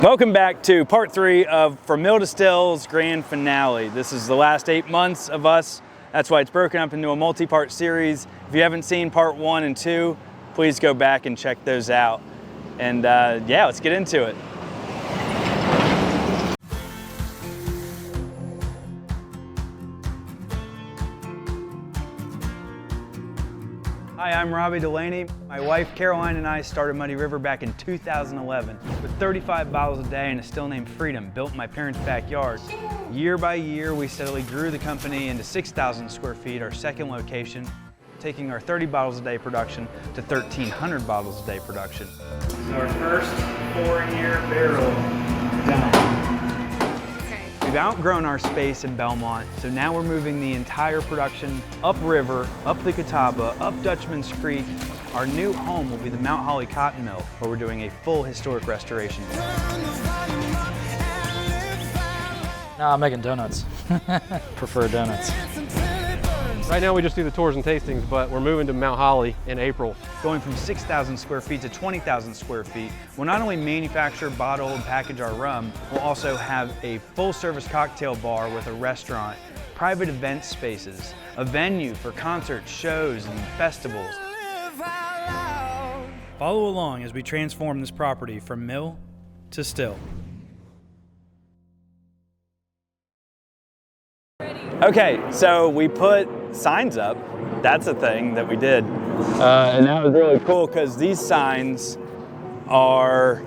Welcome back to part 3 of From Mill to Still's grand finale. This is the last 8 months of us. That's why it's broken up into a multi-part series. If you haven't seen part 1 and 2, please go back and check those out. And yeah, let's get into it. Hi, I'm Robbie Delaney. My wife Caroline and I started Muddy River back in 2011 with 35 bottles a day and a still named Freedom built in my parents' backyard. Year by year, we steadily grew the company into 6,000 square feet, our second location, taking our 30 bottles a day production to 1,300 bottles a day production. This is our first 4-year barrel down. We've outgrown our space in Belmont, so now we're moving the entire production upriver, up the Catawba, up Dutchman's Creek. Our new home will be the Mount Holly Cotton Mill, where we're doing a full historic restoration. I'm making donuts. Prefer donuts. Right now we just do the tours and tastings, but we're moving to Mount Holly in April. Going from 6,000 square feet to 20,000 square feet, we'll not only manufacture, bottle, and package our rum, we'll also have a full-service cocktail bar with a restaurant, private event spaces, a venue for concerts, shows, and festivals. Follow along as we transform this property from mill to still. Okay, so we put signs up. That's a thing that we did. And that was really cool because these signs are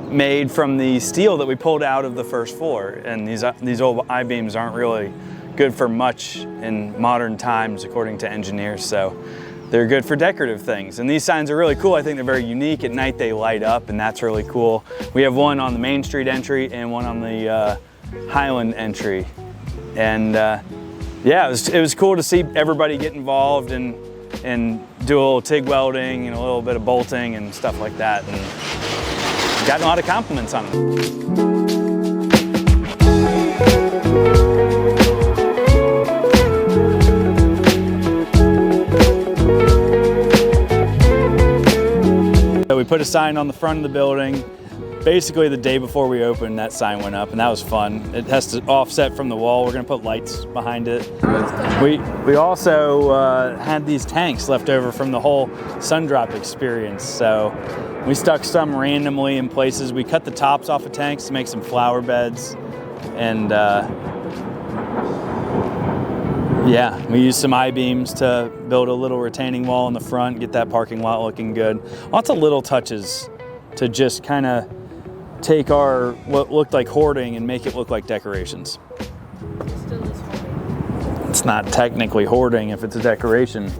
made from the steel that we pulled out of the first floor. And these old I-beams aren't really good for much in modern times, according to engineers. So they're good for decorative things. And these signs are really cool. I think they're very unique. At night they light up, and that's really cool. We have one on the Main Street entry and one on the Highland entry. And yeah, it was cool to see everybody get involved and do a little TIG welding and a little bit of bolting and stuff like that. And gotten a lot of compliments on it. So we put a sign on the front of the building. Basically the day before we opened, that sign went up, and that was fun. It has to offset from the wall. We're gonna put lights behind it. We also had these tanks left over from the whole Sundrop experience. So we stuck some randomly in places. We cut the tops off of tanks to make some flower beds. And yeah, we used some I-beams to build a little retaining wall in the front, get that parking lot looking good. Lots of little touches to just kind of take our what looked like hoarding and make it look like decorations. Still is hoarding. It's not technically hoarding if it's a decoration.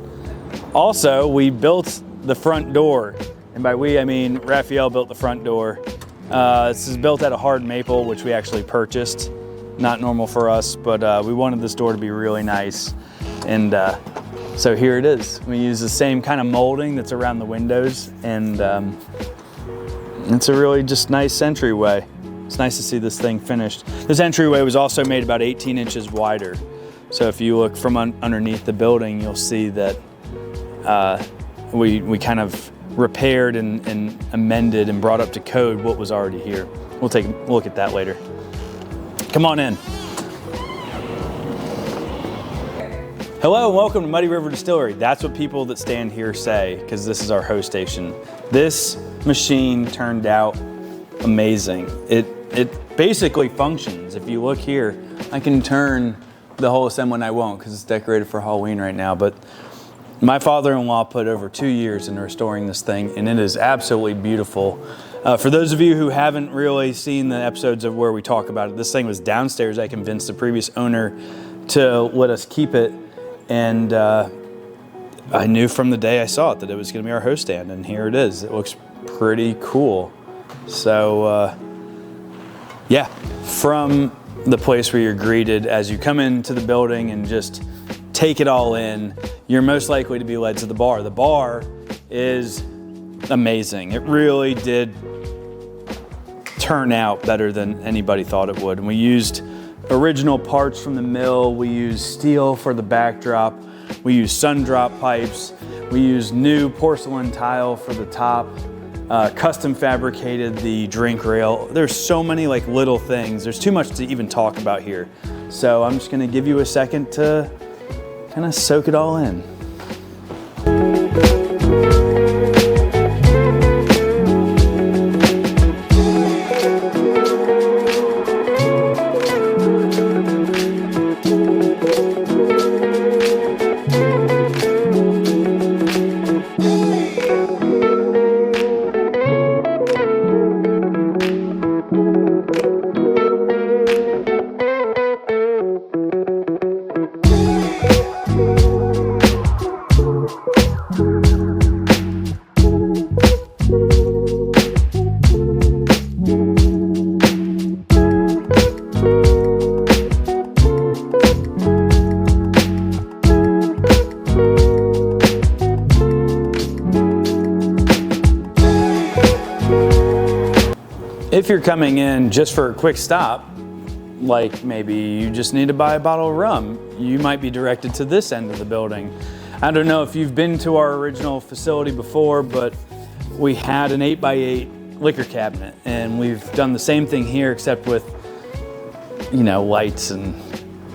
Also, we built the front door, and by we I mean Raphael built the front door. This is built out of hard maple, which we actually purchased. Not normal for us, but we wanted this door to be really nice, and so here it is. We use the same kind of molding that's around the windows, and it's a really just nice entryway. It's nice to see this thing finished. This entryway was also made about 18 inches wider. So if you look from underneath the building, you'll see that we kind of repaired and amended and brought up to code what was already here. We'll take a look at that later. Come on in. Hello and welcome to Muddy River Distillery. That's what people that stand here say, because this is our host station. This machine turned out amazing. It basically functions. If you look here, I can turn the whole assembly, and I won't because it's decorated for Halloween right now, but my father-in-law put over 2 years in restoring this thing, and it is absolutely beautiful. For those of you who haven't really seen the episodes of where we talk about it, this thing was downstairs. I convinced the previous owner to let us keep it, and I knew from the day I saw it that it was going to be our host stand, and here it is. It looks pretty cool. So yeah, from the place where you're greeted as you come into the building and just take it all in, you're most likely to be led to the bar. The bar is amazing. It really did turn out better than anybody thought it would. And we used original parts from the mill. We used steel for the backdrop. We used Sundrop pipes. We used new porcelain tile for the top. custom fabricated the drink rail. There's so many like little things. There's too much to even talk about here. So I'm just gonna give you a second to kind of soak it all in. If you're coming in just for a quick stop, like maybe you just need to buy a bottle of rum, you might be directed to this end of the building. I don't know if you've been to our original facility before, but we had an 8x8 liquor cabinet, and we've done the same thing here except with, you know, lights and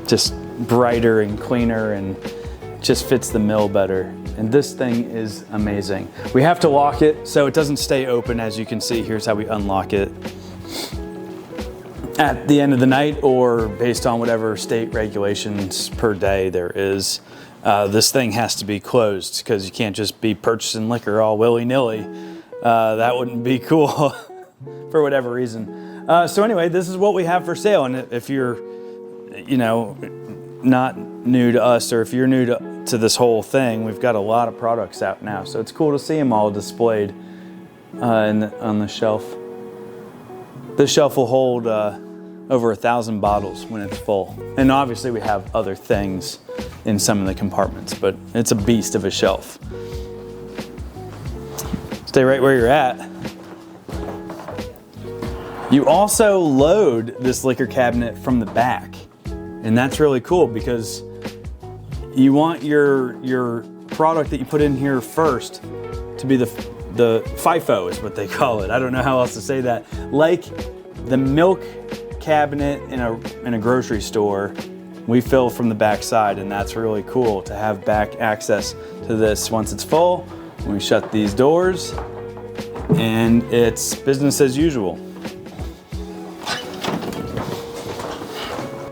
just brighter and cleaner and just fits the mill better. And this thing is amazing. We have to lock it so it doesn't stay open. As you can see, here's how we unlock it. At the end of the night, or based on whatever state regulations per day there is, this thing has to be closed because you can't just be purchasing liquor all willy-nilly. That wouldn't be cool for whatever reason. So anyway, this is what we have for sale. And if you're, you know, not new to us, or if you're new to this whole thing, we've got a lot of products out now. So it's cool to see them all displayed on the shelf. This shelf will hold over 1,000 bottles when it's full. And obviously we have other things in some of the compartments, but it's a beast of a shelf. Stay right where you're at. You also load this liquor cabinet from the back. And that's really cool because you want your product that you put in here first to be the FIFO is what they call it. I don't know how else to say that. Like the milk cabinet in a grocery store, we fill from the back side, and that's really cool to have back access to this. Once it's full, we shut these doors and it's business as usual.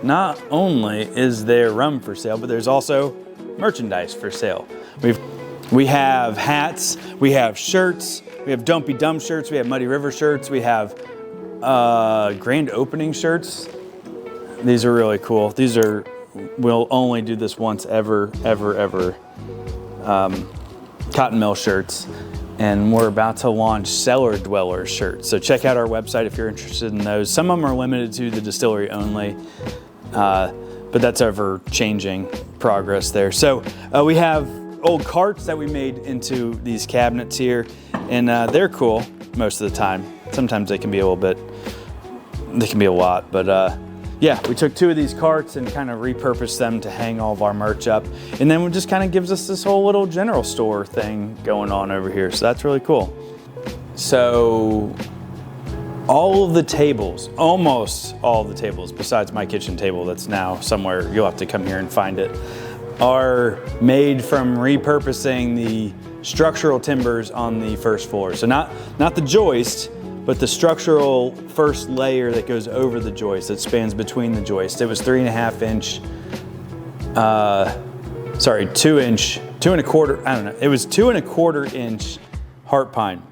Not only is there rum for sale, but there's also merchandise for sale. We have hats, we have shirts, we have Don't Be Dumb shirts, we have Muddy River shirts, we have grand opening shirts. These are really cool. We'll only do this once ever. Cotton mill shirts. And we're about to launch Cellar Dweller shirts. So check out our website if you're interested in those. Some of them are limited to the distillery only, but that's ever changing progress there. So we have old carts that we made into these cabinets here, and they're cool most of the time. Sometimes they can be a lot, but yeah, we took 2 of these carts and kind of repurposed them to hang all of our merch up. And then it just kind of gives us this whole little general store thing going on over here. So that's really cool. So all of the tables, almost all of the tables, besides my kitchen table that's now somewhere, you'll have to come here and find it, are made from repurposing the structural timbers on the first floor. So not the joist, but the structural first layer that goes over the joist, that spans between the joists. It was 3.5 inch, 2 inch, 2.25, I don't know. It was 2.25 inch heart pine.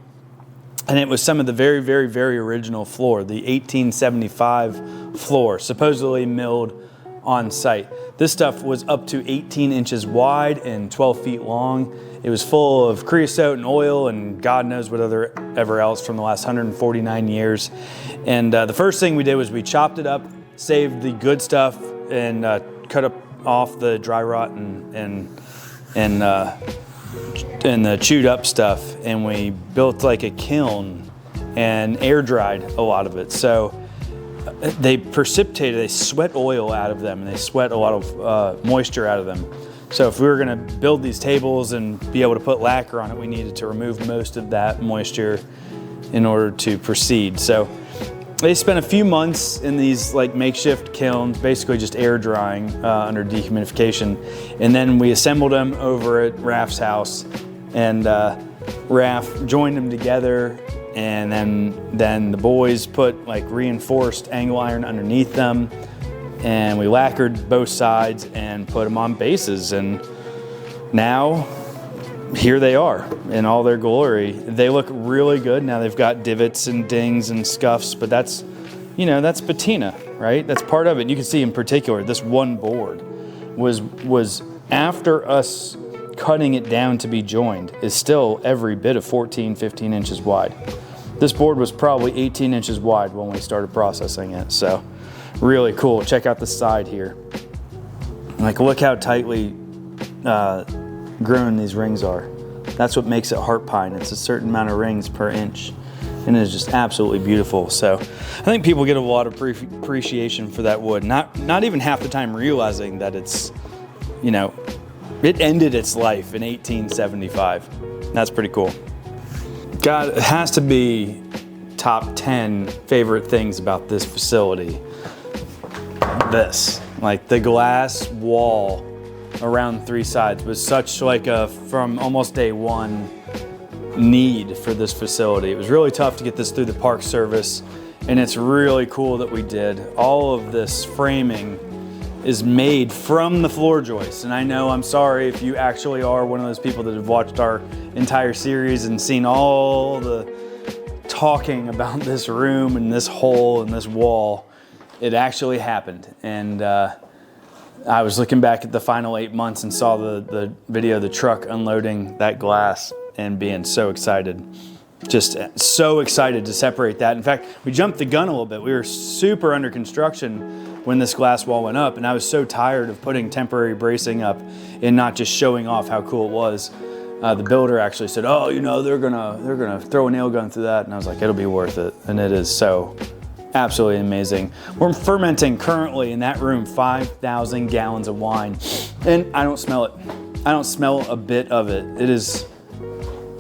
And it was some of the very, very, very original floor, the 1875 floor, supposedly milled on site. This stuff was up to 18 inches wide and 12 feet long. It was full of creosote and oil and God knows what ever else from the last 149 years. And the first thing we did was we chopped it up, saved the good stuff, and cut off the dry rot and the chewed up stuff. And we built like a kiln and air dried a lot of it. So they precipitated, they sweat oil out of them, and they sweat a lot of moisture out of them. So if we were gonna build these tables and be able to put lacquer on it, we needed to remove most of that moisture in order to proceed. So they spent a few months in these like makeshift kilns, basically just air drying under dehumidification. And then we assembled them over at Raf's house, and Raf joined them together. And then the boys put like reinforced angle iron underneath them, and we lacquered both sides and put them on bases. And now here they are in all their glory. They look really good. Now they've got divots and dings and scuffs, but that's, you know, that's patina, right? That's part of it. You can see in particular, this one board was after us cutting it down to be joined, is still every bit of 14, 15 inches wide. This board was probably 18 inches wide when we started processing it. So really cool. Check out the side here. Like, look how tightly grown these rings are. That's what makes it heart pine. It's a certain amount of rings per inch, and it's just absolutely beautiful. So I think people get a lot of appreciation for that wood, not even half the time realizing that it's, you know, it ended its life in 1875. That's pretty cool. God, it has to be top 10 favorite things about this facility. This, like the glass wall around three sides was such like a, from almost day one, need for this facility. It was really tough to get this through the Park Service, and it's really cool that we did. All of this framing is made from the floor joists. And I know, I'm sorry if you actually are one of those people that have watched our entire series and seen all the talking about this room and this hole and this wall. It actually happened. And I was looking back at the final 8 months and saw the video of the truck unloading that glass and being so excited. Just so excited to separate that. In fact, we jumped the gun a little bit. We were super under construction when this glass wall went up, and I was so tired of putting temporary bracing up and not just showing off how cool it was. The builder actually said, "Oh, you know, they're gonna throw a nail gun through that," and I was like, "It'll be worth it," and it is so absolutely amazing. We're fermenting currently in that room 5,000 gallons of wine, and I don't smell it. I don't smell a bit of it. It is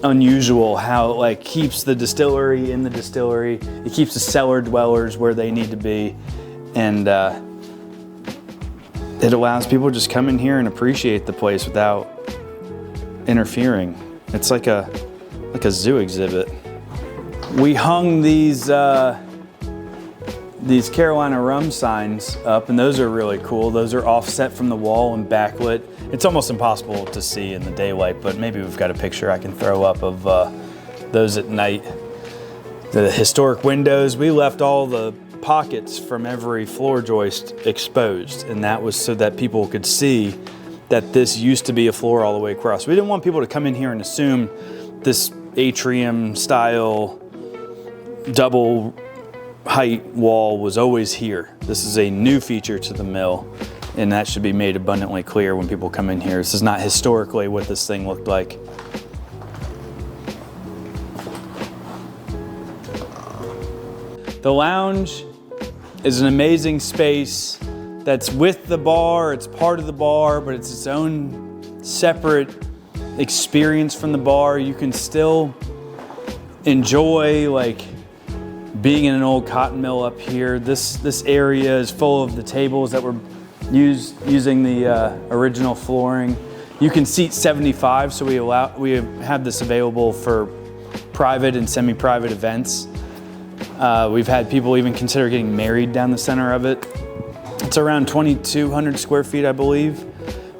unusual how it like keeps the distillery in the distillery. It keeps the cellar dwellers where they need to be, and it allows people to just come in here and appreciate the place without interfering. It's like a zoo exhibit. We hung these Carolina rum signs up, and those are really cool. Those are offset from the wall and backlit. It's almost impossible to see in the daylight, but maybe we've got a picture I can throw up of those at night. The historic windows, we left all the pockets from every floor joist exposed, and that was so that people could see that this used to be a floor all the way across. We didn't want people to come in here and assume this atrium style double height wall was always here. This is a new feature to the mill, and that should be made abundantly clear when people come in here. This is not historically what this thing looked like. The lounge is an amazing space that's with the bar. It's part of the bar, but it's its own separate experience from the bar. You can still enjoy like being in an old cotton mill up here. This area is full of the tables that were using the original flooring. You can seat 75, so we have this available for private and semi-private events. We've had people even consider getting married down the center of it. It's around 2,200 square feet, I believe.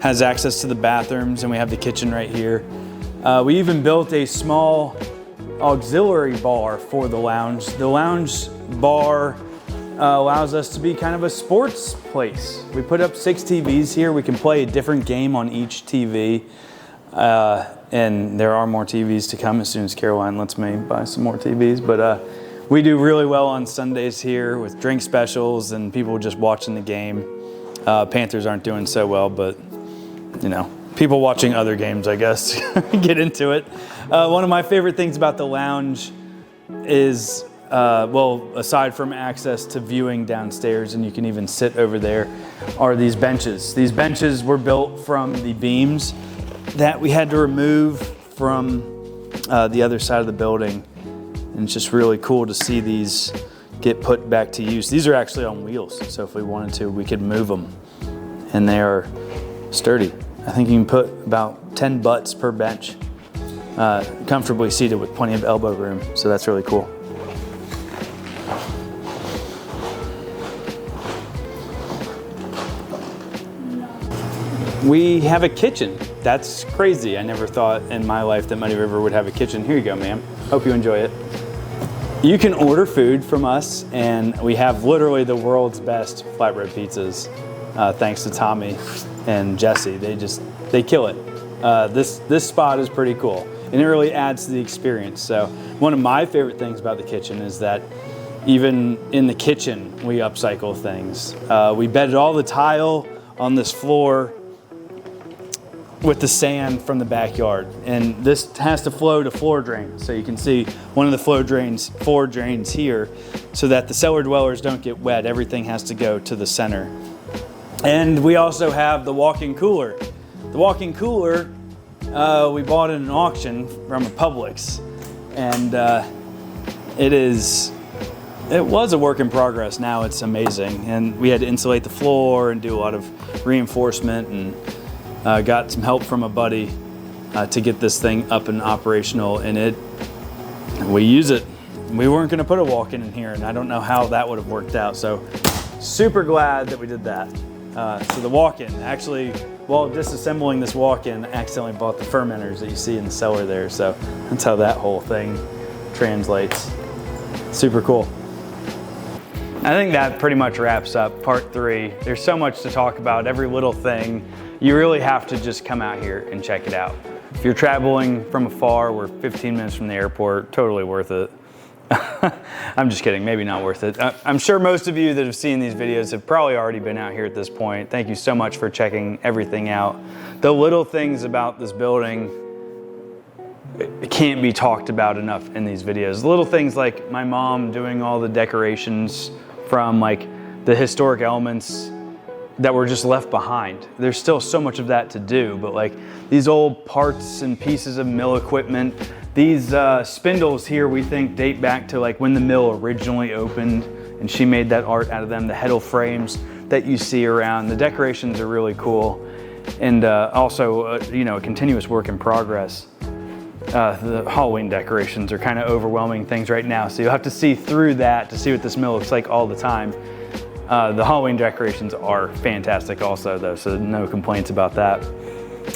Has access to the bathrooms, and we have the kitchen right here. We even built a small auxiliary bar for the lounge. The lounge bar allows us to be kind of a sports place. We put up 6 TVs here. We can play a different game on each TV. And there are more TVs to come as soon as Caroline lets me buy some more TVs. But we do really well on Sundays here with drink specials and people just watching the game. Panthers aren't doing so well, but you know, people watching other games, I guess, get into it. One of my favorite things about the lounge is, well, aside from access to viewing downstairs, and you can even sit over there, are these benches. These benches were built from the beams that we had to remove from the other side of the building. And it's just really cool to see these get put back to use. These are actually on wheels, so if we wanted to, we could move them. And they are sturdy. I think you can put about 10 butts per bench, comfortably seated with plenty of elbow room, so that's really cool. We have a kitchen. That's crazy. I never thought in my life that Muddy River would have a kitchen. Here you go, ma'am. Hope you enjoy it. You can order food from us, and we have literally the world's best flatbread pizzas, thanks to Tommy and Jesse. They kill it. This spot is pretty cool, and it really adds to the experience. So one of my favorite things about the kitchen is that even in the kitchen, we upcycle things. We bedded all the tile on this floor with the sand from the backyard, and this has to flow to floor drains. So you can see one of the floor drains here, so that the cellar dwellers don't get wet. Everything has to go to the center. And we also have the walk-in cooler. The walk-in cooler we bought in an auction from a Publix, and it was a work in progress. Now it's amazing, and we had to insulate the floor and do a lot of reinforcement, and got some help from a buddy to get this thing up and operational, and we use it. We weren't gonna put a walk-in in here, and I don't know how that would have worked out, so super glad that we did that. So the walk-in, actually, while disassembling this walk-in, I accidentally bought the fermenters that you see in the cellar there, so that's how that whole thing translates. Super cool. I think that pretty much wraps up part 3. There's so much to talk about, every little thing. You really have to just come out here and check it out. If you're traveling from afar, we're 15 minutes from the airport, totally worth it. I'm just kidding, maybe not worth it. I'm sure most of you that have seen these videos have probably already been out here at this point. Thank you so much for checking everything out. The little things about this building, it can't be talked about enough in these videos. Little things like my mom doing all the decorations from like the historic elements that were just left behind. There's still so much of that to do, but like these old parts and pieces of mill equipment, these spindles here we think date back to like when the mill originally opened, and she made that art out of them. The heddle frames that you see around, the decorations are really cool, and also you know, a continuous work in progress. The Halloween decorations are kind of overwhelming things right now, so you'll have to see through that to see what this mill looks like all the time. The Halloween decorations are fantastic also though, so no complaints about that.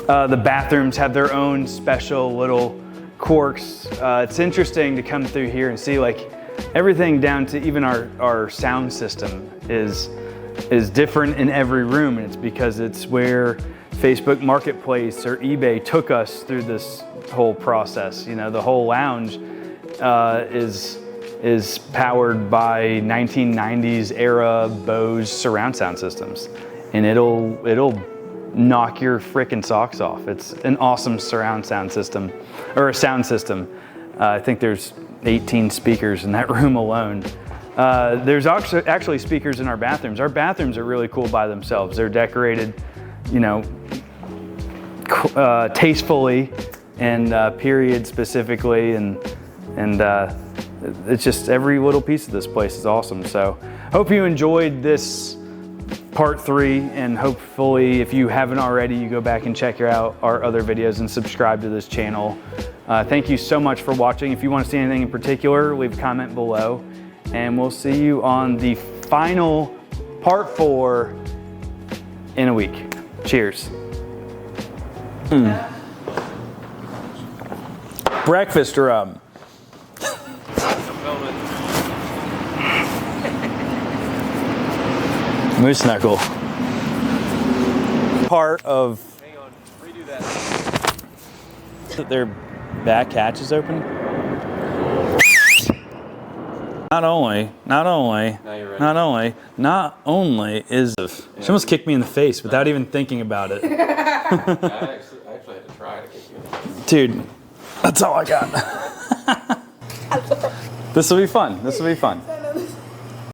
The bathrooms have their own special little quirks. It's interesting to come through here and see like everything down to even our sound system is different in every room, and it's because it's where Facebook Marketplace or eBay took us through this whole process. You know, the whole lounge is powered by 1990s era Bose surround sound systems, and it'll knock your frickin' socks off. It's an awesome surround sound system, or a sound system. I think there's 18 speakers in that room alone. There's actually speakers in our bathrooms. Our bathrooms are really cool by themselves. They're decorated, you know, tastefully and period specifically, and it's just every little piece of this place is awesome. So hope you enjoyed this part 3, and hopefully if you haven't already, you go back and check out our other videos and subscribe to this channel. Thank you so much for watching. If you want to see anything in particular, leave a comment below, and we'll see you on the final part 4 in a week. Cheers. Breakfast rum. Moose knuckle. Part of. Hang on, redo that. Their back hatch is open. Not only is she almost kicked me in the face without even thinking about it. I actually had to try to kick you in the face. Dude, that's all I got. This will be fun.